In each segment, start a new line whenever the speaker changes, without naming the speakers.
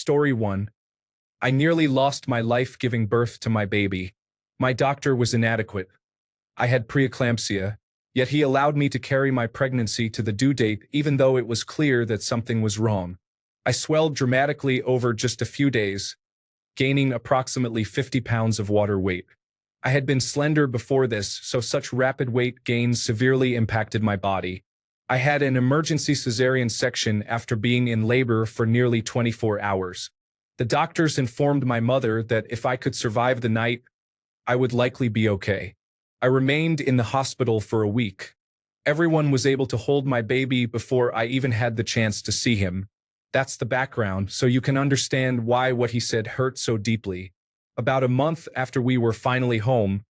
Story 1. I nearly lost my life giving birth to my baby. My doctor was inadequate. I had preeclampsia, yet he allowed me to carry my pregnancy to the due date even though it was clear that something was wrong. I swelled dramatically over just a few days, gaining approximately 50 pounds of water weight. I had been slender before this, so such rapid weight gains severely impacted my body. I had an emergency cesarean section after being in labor for nearly 24 hours. The doctors informed my mother that if I could survive the night, I would likely be okay. I remained in the hospital for a week. Everyone was able to hold my baby before I even had the chance to see him. That's the background, so you can understand why what he said hurt so deeply. About a month after we were finally home,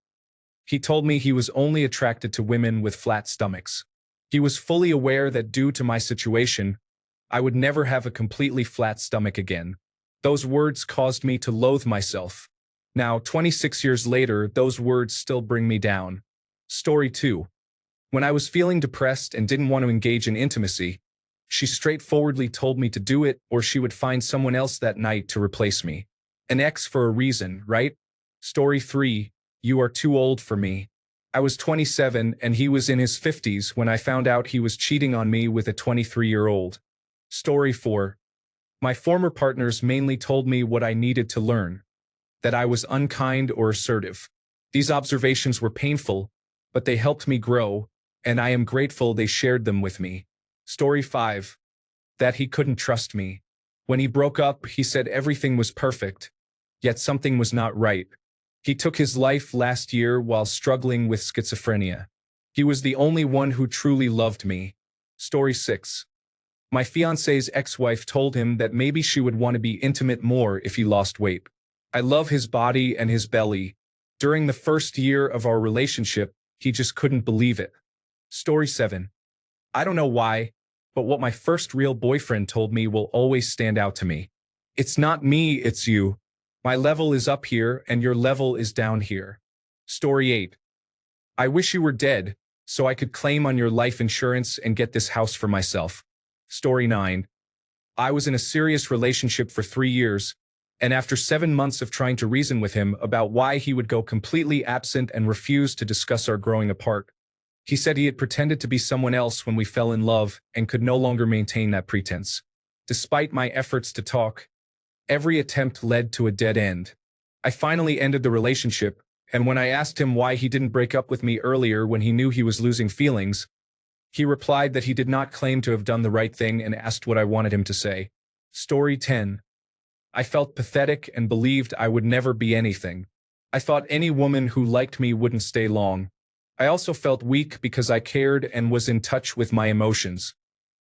he told me he was only attracted to women with flat stomachs. He was fully aware that due to my situation, I would never have a completely flat stomach again. Those words caused me to loathe myself. Now, 26 years later, those words still bring me down. Story 2. When I was feeling depressed and didn't want to engage in intimacy, she straightforwardly told me to do it or she would find someone else that night to replace me. An ex for a reason, right? Story 3. You are too old for me. I was 27 and he was in his 50s when I found out he was cheating on me with a 23-year-old. Story 4. My former partners mainly told me what I needed to learn, that I was unkind or assertive. These observations were painful, but they helped me grow, and I am grateful they shared them with me. Story 5. That he couldn't trust me. When he broke up, he said everything was perfect, yet something was not right. He took his life last year while struggling with schizophrenia. He was the only one who truly loved me. Story 6. My fiance's ex-wife told him that maybe she would want to be intimate more if he lost weight. I love his body and his belly. During the first year of our relationship, he just couldn't believe it. Story 7. I don't know why, but what my first real boyfriend told me will always stand out to me. It's not me, it's you. My level is up here and your level is down here. Story 8. I wish you were dead, so I could claim on your life insurance and get this house for myself. Story 9. I was in a serious relationship for 3 years, and after 7 months of trying to reason with him about why he would go completely absent and refuse to discuss our growing apart, he said he had pretended to be someone else when we fell in love and could no longer maintain that pretense. Despite my efforts to talk, every attempt led to a dead end. I finally ended the relationship, and when I asked him why he didn't break up with me earlier when he knew he was losing feelings, he replied that he did not claim to have done the right thing and asked what I wanted him to say. Story 10. I felt pathetic and believed I would never be anything. I thought any woman who liked me wouldn't stay long. I also felt weak because I cared and was in touch with my emotions.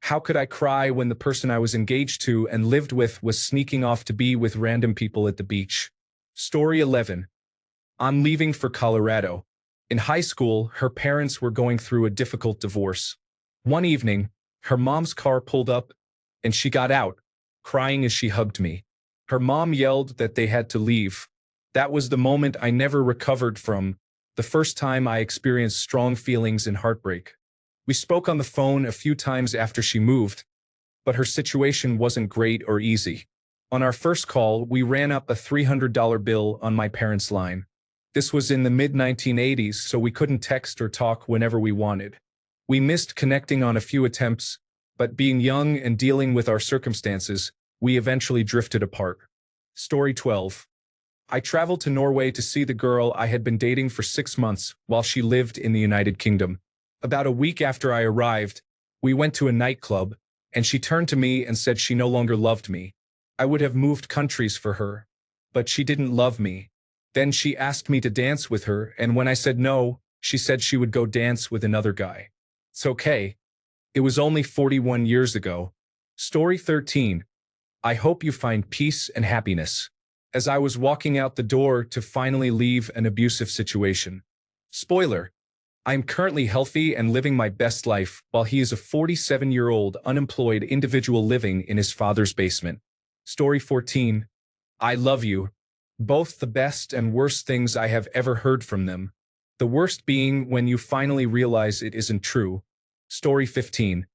How could I cry when the person I was engaged to and lived with was sneaking off to be with random people at the beach? Story 11. I'm leaving for Colorado. In high school, her parents were going through a difficult divorce. One evening, her mom's car pulled up, and she got out, crying as she hugged me. Her mom yelled that they had to leave. That was the moment I never recovered from, the first time I experienced strong feelings and heartbreak. We spoke on the phone a few times after she moved, but her situation wasn't great or easy. On our first call, we ran up a $300 bill on my parents' line. This was in the mid-1980s, so we couldn't text or talk whenever we wanted. We missed connecting on a few attempts, but being young and dealing with our circumstances, we eventually drifted apart. Story 12. I traveled to Norway to see the girl I had been dating for 6 months while she lived in the United Kingdom. About a week after I arrived, we went to a nightclub, and she turned to me and said she no longer loved me. I would have moved countries for her, but she didn't love me. Then she asked me to dance with her, and when I said no, she said she would go dance with another guy. It's okay. It was only 41 years ago. Story 13. I hope you find peace and happiness. As I was walking out the door to finally leave an abusive situation. Spoiler. I'm currently healthy and living my best life while he is a 47-year-old unemployed individual living in his father's basement. Story 14. I love you. Both the best and worst things I have ever heard from them. The worst being when you finally realize it isn't true. Story 15.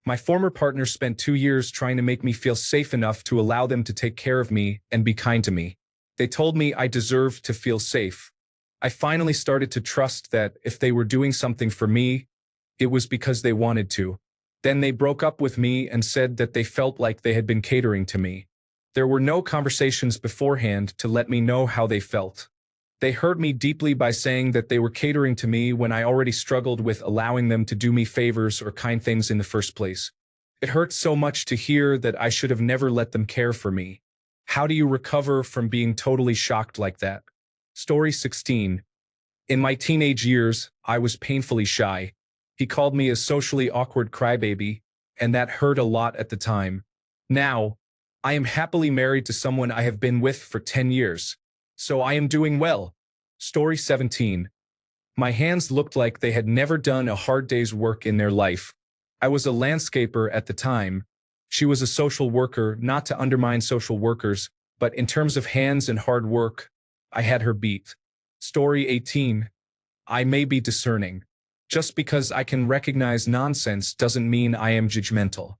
My former partner spent 2 years trying to make me feel safe enough to allow them to take care of me and be kind to me. They told me I deserved to feel safe. I finally started to trust that if they were doing something for me, it was because they wanted to. Then they broke up with me and said that they felt like they had been catering to me. There were no conversations beforehand to let me know how they felt. They hurt me deeply by saying that they were catering to me when I already struggled with allowing them to do me favors or kind things in the first place. It hurts so much to hear that I should have never let them care for me. How do you recover from being totally shocked like that? Story 16. In my teenage years, I was painfully shy. He called me a socially awkward crybaby, and that hurt a lot at the time. Now, I am happily married to someone I have been with for 10 years. So I am doing well. Story 17. My hands looked like they had never done a hard day's work in their life. I was a landscaper at the time. She was a social worker, not to undermine social workers, but in terms of hands and hard work, I had her beat. Story 18. I may be discerning. Just because I can recognize nonsense doesn't mean I am judgmental.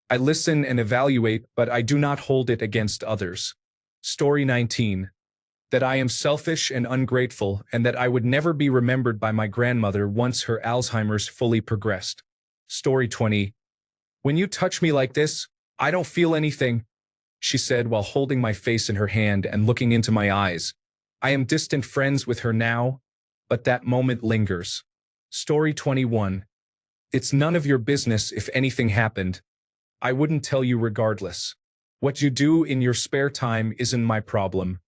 I listen and evaluate, but I do not hold it against others. Story 19. That I am selfish and ungrateful, and that I would never be remembered by my grandmother once her Alzheimer's fully progressed. Story 20. When you touch me like this, I don't feel anything, she said while holding my face in her hand and looking into my eyes. I am distant friends with her now, but that moment lingers. Story 21. It's none of your business if anything happened. I wouldn't tell you regardless. What you do in your spare time isn't my problem.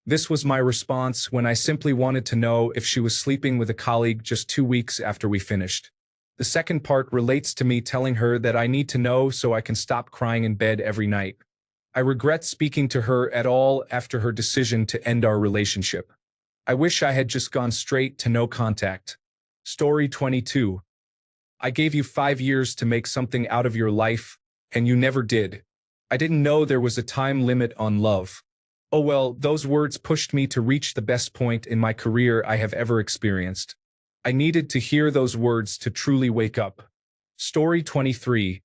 This was my response when I simply wanted to know if she was sleeping with a colleague just 2 weeks after we finished. The second part relates to me telling her that I need to know so I can stop crying in bed every night. I regret speaking to her at all after her decision to end our relationship. I wish I had just gone straight to no contact. Story 22. I gave you 5 years to make something out of your life, and you never did. I didn't know there was a time limit on love. Oh well, those words pushed me to reach the best point in my career I have ever experienced. I needed to hear those words to truly wake up. Story 23.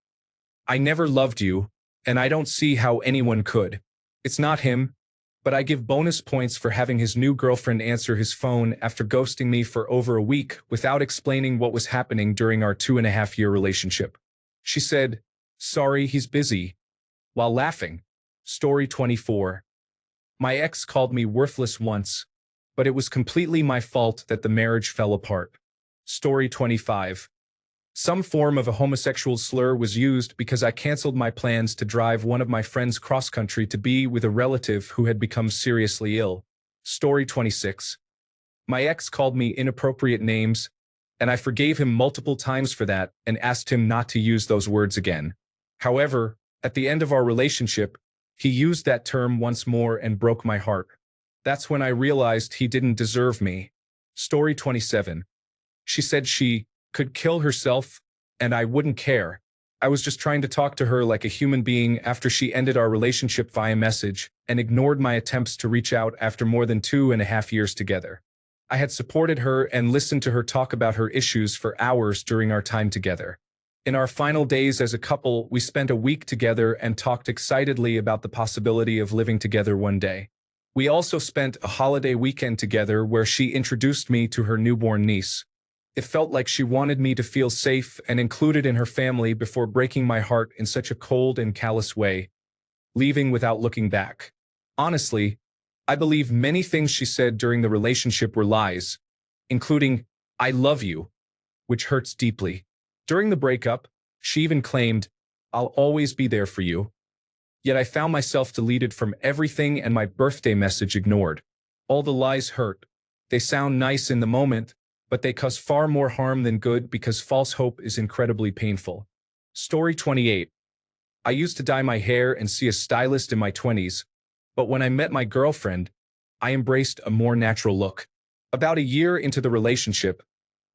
I never loved you, and I don't see how anyone could. It's not him, but I give bonus points for having his new girlfriend answer his phone after ghosting me for over a week without explaining what was happening during our 2.5-year relationship. She said, "Sorry, he's busy," while laughing. Story 24. My ex called me worthless once, but it was completely my fault that the marriage fell apart. Story 25. Some form of a homosexual slur was used because I canceled my plans to drive one of my friends cross-country to be with a relative who had become seriously ill. Story 26. My ex called me inappropriate names, and I forgave him multiple times for that and asked him not to use those words again. However, at the end of our relationship, he used that term once more and broke my heart. That's when I realized he didn't deserve me. Story 27. She said she could kill herself, and I wouldn't care. I was just trying to talk to her like a human being after she ended our relationship via message and ignored my attempts to reach out after more than 2.5 years together. I had supported her and listened to her talk about her issues for hours during our time together. In our final days as a couple, we spent a week together and talked excitedly about the possibility of living together one day. We also spent a holiday weekend together where she introduced me to her newborn niece. It felt like she wanted me to feel safe and included in her family before breaking my heart in such a cold and callous way, leaving without looking back. Honestly, I believe many things she said during the relationship were lies, including, "I love you," which hurts deeply. During the breakup, she even claimed, "I'll always be there for you." Yet I found myself deleted from everything and my birthday message ignored. All the lies hurt. They sound nice in the moment, but they cause far more harm than good because false hope is incredibly painful. Story 28. I used to dye my hair and see a stylist in my 20s, but when I met my girlfriend, I embraced a more natural look. About a year into the relationship,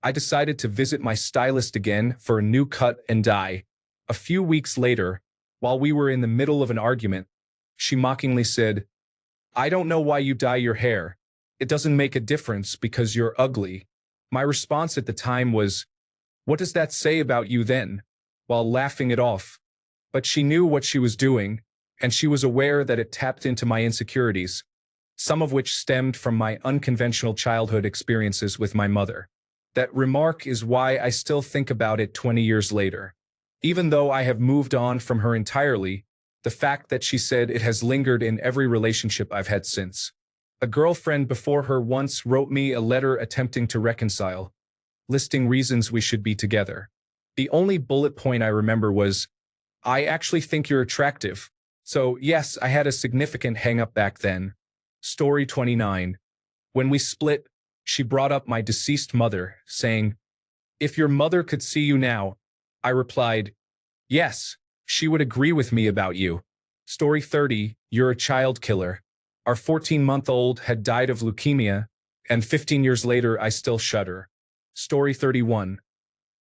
I decided to visit my stylist again for a new cut and dye. A few weeks later, while we were in the middle of an argument, she mockingly said, "I don't know why you dye your hair. It doesn't make a difference because you're ugly." My response at the time was, "What does that say about you then?" while laughing it off. But she knew what she was doing, and she was aware that it tapped into my insecurities, some of which stemmed from my unconventional childhood experiences with my mother. That remark is why I still think about it 20 years later. Even though I have moved on from her entirely, the fact that she said it has lingered in every relationship I've had since. A girlfriend before her once wrote me a letter attempting to reconcile, listing reasons we should be together. The only bullet point I remember was, "I actually think you're attractive." So yes, I had a significant hang-up back then. Story 29. When we split, she brought up my deceased mother, saying, "If your mother could see you now," I replied, "Yes, she would agree with me about you." Story 30. You're a child killer. Our 14-month-old had died of leukemia, and 15 years later I still shudder. Story 31.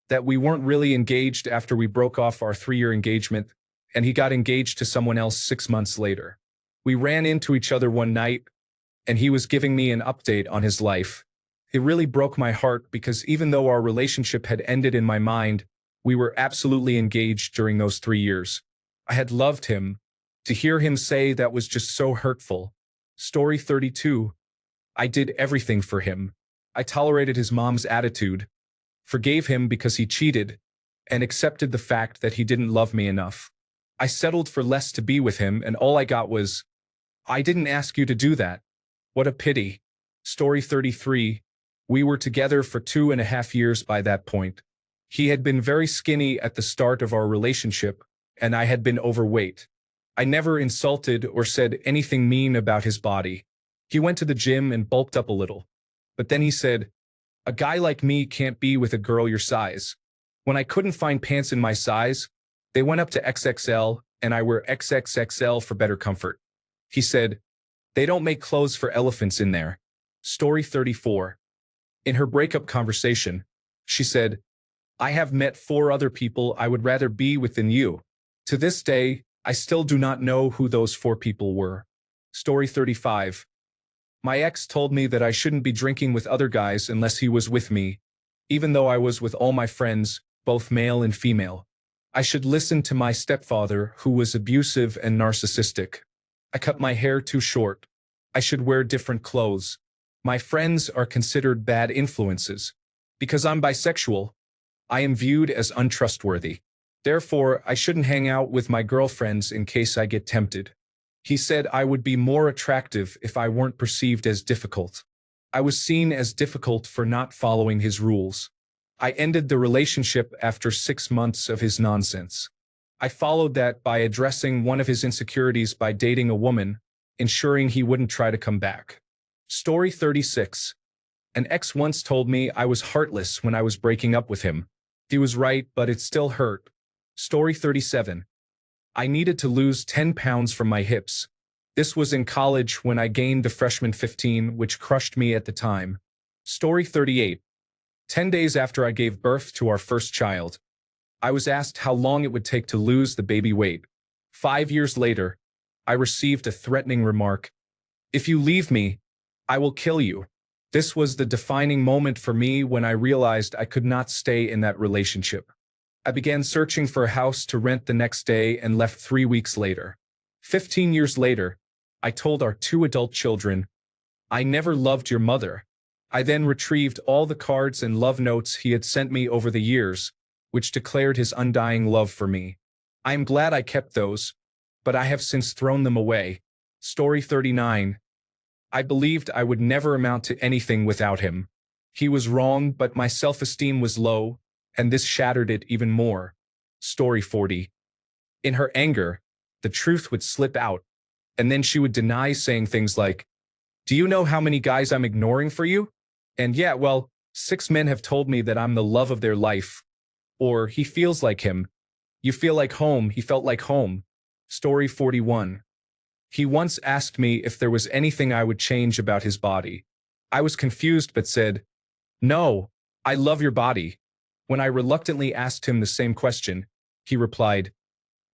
That we weren't really engaged after we broke off our 3-year engagement, and he got engaged to someone else 6 months later. We ran into each other one night, and he was giving me an update on his life. It really broke my heart because even though our relationship had ended in my mind, we were absolutely engaged during those 3 years. I had loved him. To hear him say that was just so hurtful. Story 32. I did everything for him. I tolerated his mom's attitude, forgave him because he cheated, and accepted the fact that he didn't love me enough. I settled for less to be with him, and all I got was, "I didn't ask you to do that." What a pity. Story 33. We were together for 2.5 years by that point. He had been very skinny at the start of our relationship, and I had been overweight. I never insulted or said anything mean about his body. He went to the gym and bulked up a little. But then he said, "A guy like me can't be with a girl your size." When I couldn't find pants in my size, they went up to XXL, and I wear XXXL for better comfort. He said, "They don't make clothes for elephants in there." Story 34. In her breakup conversation, she said, "I have met 4 other people I would rather be with than you." To this day, I still do not know who those 4 people were. Story 35. My ex told me that I shouldn't be drinking with other guys unless he was with me, even though I was with all my friends, both male and female. I should listen to my stepfather, who was abusive and narcissistic. I cut my hair too short. I should wear different clothes. My friends are considered bad influences. Because I'm bisexual, I am viewed as untrustworthy. Therefore, I shouldn't hang out with my girlfriends in case I get tempted. He said I would be more attractive if I weren't perceived as difficult. I was seen as difficult for not following his rules. I ended the relationship after 6 months of his nonsense. I followed that by addressing one of his insecurities by dating a woman, ensuring he wouldn't try to come back. Story 36. An ex once told me I was heartless when I was breaking up with him. He was right, but it still hurt. Story 37. I needed to lose 10 pounds from my hips. This was in college when I gained the freshman 15, which crushed me at the time. Story 38. 10 days after I gave birth to our first child, I was asked how long it would take to lose the baby weight. 5 years later, I received a threatening remark. "If you leave me, I will kill you." This was the defining moment for me when I realized I could not stay in that relationship. I began searching for a house to rent the next day and left 3 weeks later. 15 years later, I told our 2 adult children, "I never loved your mother." I then retrieved all the cards and love notes he had sent me over the years, which declared his undying love for me. I am glad I kept those, but I have since thrown them away. Story 39. I believed I would never amount to anything without him. He was wrong, but my self-esteem was low, and this shattered it even more. Story 40. In her anger, the truth would slip out, and then she would deny, saying things like, "Do you know how many guys I'm ignoring for you? And yeah, well, 6 men have told me that I'm the love of their life." Or, "He feels like him. You feel like home, he felt like home." Story 41. He once asked me if there was anything I would change about his body. I was confused but said, "No, I love your body." When I reluctantly asked him the same question, he replied,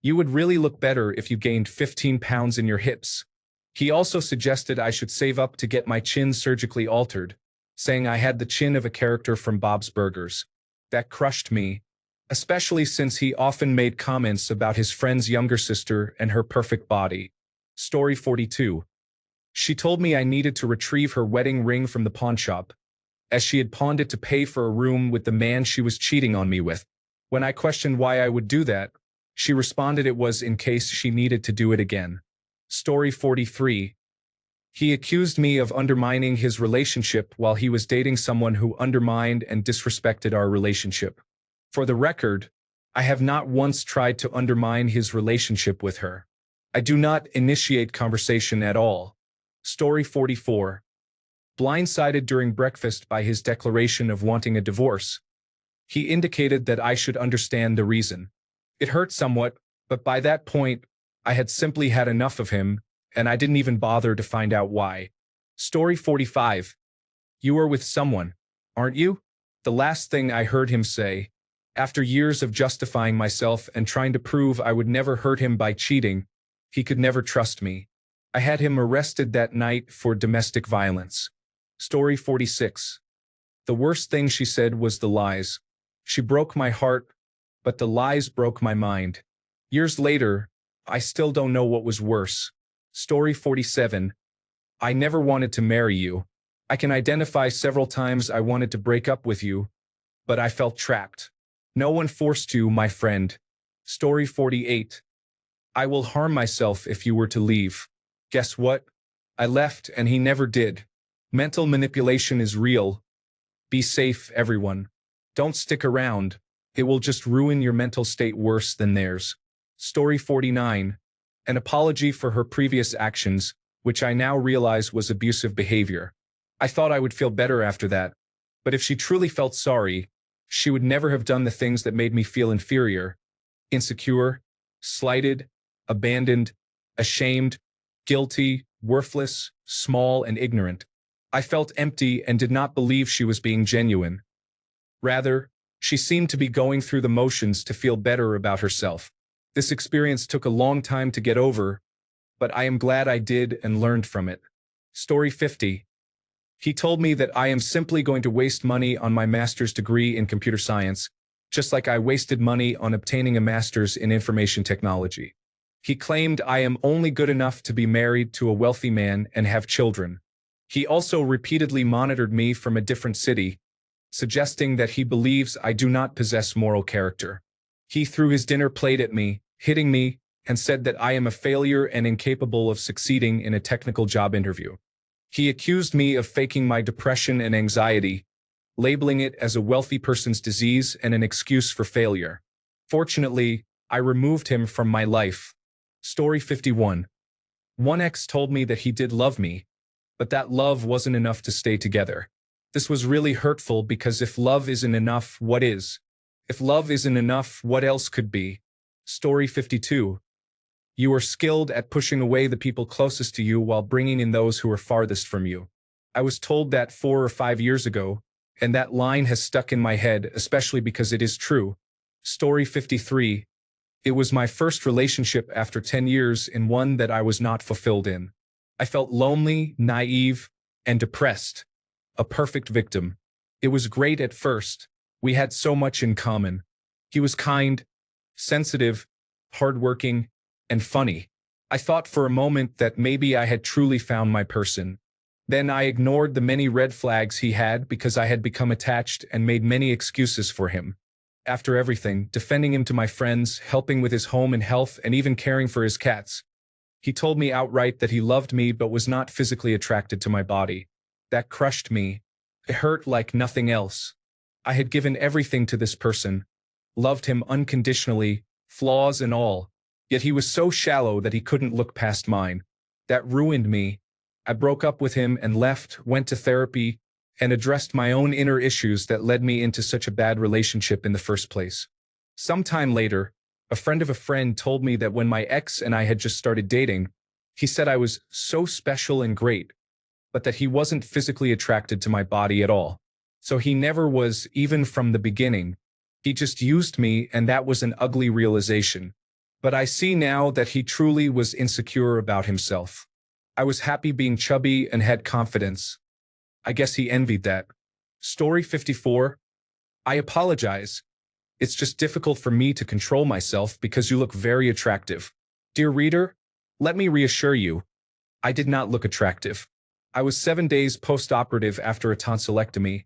"You would really look better if you gained 15 pounds in your hips." He also suggested I should save up to get my chin surgically altered, saying I had the chin of a character from Bob's Burgers. That crushed me. especially since he often made comments about his friend's younger sister and her perfect body. Story 42. She told me I needed to retrieve her wedding ring from the pawn shop, as she had pawned it to pay for a room with the man she was cheating on me with. When I questioned why I would do that, she responded it was in case she needed to do it again. Story 43. He accused me of undermining his relationship while he was dating someone who undermined and disrespected our relationship. For the record, I have not once tried to undermine his relationship with her. I do not initiate conversation at all. Story 44. Blindsided during breakfast by his declaration of wanting a divorce. He indicated that I should understand the reason. It hurt somewhat, but by that point, I had simply had enough of him, and I didn't even bother to find out why. Story 45. You are with someone, aren't you? The last thing I heard him say, after years of justifying myself and trying to prove I would never hurt him by cheating, he could never trust me. I had him arrested that night for domestic violence. Story 46. The worst thing she said was the lies. She broke my heart, but the lies broke my mind. Years later, I still don't know what was worse. Story 47. I never wanted to marry you. I can identify several times I wanted to break up with you, but I felt trapped. No one forced you, my friend. Story 48. I will harm myself if you were to leave. Guess what? I left and he never did. Mental manipulation is real. Be safe, everyone. Don't stick around. It will just ruin your mental state worse than theirs. Story 49. An apology for her previous actions, which I now realize was abusive behavior. I thought I would feel better after that, but if she truly felt sorry, she would never have done the things that made me feel inferior, insecure, slighted, abandoned, ashamed, guilty, worthless, small, and ignorant. I felt empty and did not believe she was being genuine. Rather, she seemed to be going through the motions to feel better about herself. This experience took a long time to get over, but I am glad I did and learned from it. Story 50. He told me that I am simply going to waste money on my master's degree in computer science, just like I wasted money on obtaining a master's in information technology. He claimed I am only good enough to be married to a wealthy man and have children. He also repeatedly monitored me from a different city, suggesting that he believes I do not possess moral character. He threw his dinner plate at me, hitting me, and said that I am a failure and incapable of succeeding in a technical job interview. He accused me of faking my depression and anxiety, labeling it as a wealthy person's disease and an excuse for failure. Fortunately, I removed him from my life. Story 51. One ex told me that he did love me, but that love wasn't enough to stay together. This was really hurtful because if love isn't enough, what is? If love isn't enough, what else could be? Story 52. You are skilled at pushing away the people closest to you while bringing in those who are farthest from you. I was told that 4 or 5 years ago, and that line has stuck in my head, especially because it is true. Story 53. It was my first relationship after 10 years in one that I was not fulfilled in. I felt lonely, naive, and depressed. A perfect victim. It was great at first. We had so much in common. He was kind, sensitive, hardworking, and funny. I thought for a moment that maybe I had truly found my person. Then I ignored the many red flags he had because I had become attached and made many excuses for him. After everything, defending him to my friends, helping with his home and health, and even caring for his cats, he told me outright that he loved me but was not physically attracted to my body. That crushed me. It hurt like nothing else. I had given everything to this person, loved him unconditionally, flaws and all, yet he was so shallow that he couldn't look past mine. That ruined me. I broke up with him and left, went to therapy, and addressed my own inner issues that led me into such a bad relationship in the first place. Sometime later, a friend of a friend told me that when my ex and I had just started dating, he said I was so special and great, but that he wasn't physically attracted to my body at all. So he never was, even from the beginning. He just used me, and that was an ugly realization. But I see now that he truly was insecure about himself. I was happy being chubby and had confidence. I guess he envied that. Story 54. I apologize. It's just difficult for me to control myself because you look very attractive. Dear reader, let me reassure you, I did not look attractive. I was 7 days post-operative after a tonsillectomy.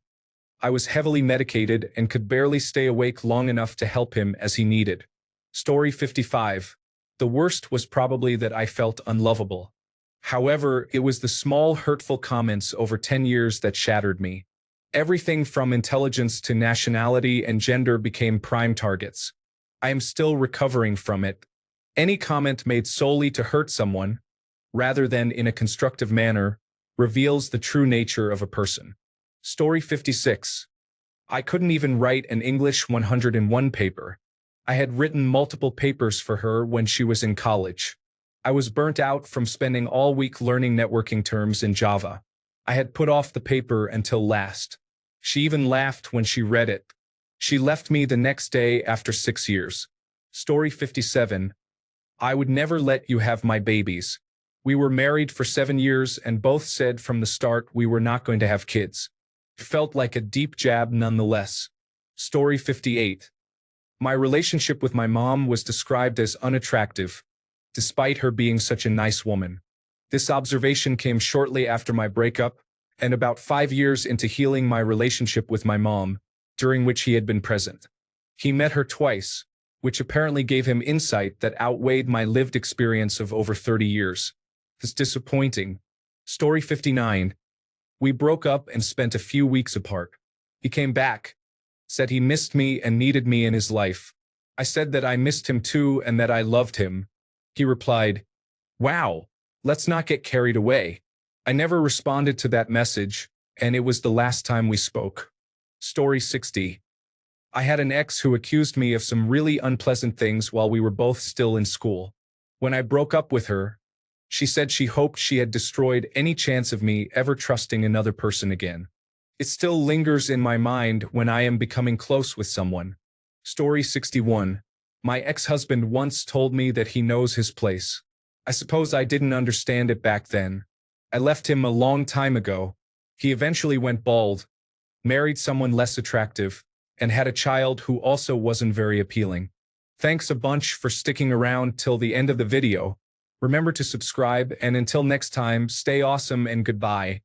I was heavily medicated and could barely stay awake long enough to help him as he needed. Story 55. The worst was probably that I felt unlovable. However, it was the small hurtful comments over 10 years that shattered me. Everything from intelligence to nationality and gender became prime targets. I am still recovering from it. Any comment made solely to hurt someone, rather than in a constructive manner, reveals the true nature of a person. Story 56. I couldn't even write an English 101 paper. I had written multiple papers for her when she was in college. I was burnt out from spending all week learning networking terms in Java. I had put off the paper until last. She even laughed when she read it. She left me the next day after 6 years. Story 57. I would never let you have my babies. We were married for 7 years and both said from the start we were not going to have kids. It felt like a deep jab nonetheless. Story 58. My relationship with my mom was described as unattractive, despite her being such a nice woman. This observation came shortly after my breakup, and about 5 years into healing my relationship with my mom, during which he had been present. He met her twice, which apparently gave him insight that outweighed my lived experience of over 30 years. It's disappointing. Story 59. We broke up and spent a few weeks apart. He came back, said he missed me and needed me in his life. I said that I missed him too and that I loved him. He replied, "Wow, let's not get carried away." I never responded to that message, and it was the last time we spoke. Story 60. I had an ex who accused me of some really unpleasant things while we were both still in school. When I broke up with her, she said she hoped she had destroyed any chance of me ever trusting another person again. It still lingers in my mind when I am becoming close with someone. Story 61. My ex-husband once told me that he knows his place. I suppose I didn't understand it back then. I left him a long time ago. He eventually went bald, married someone less attractive, and had a child who also wasn't very appealing. Thanks a bunch for sticking around till the end of the video. Remember to subscribe, and until next time, stay awesome and goodbye.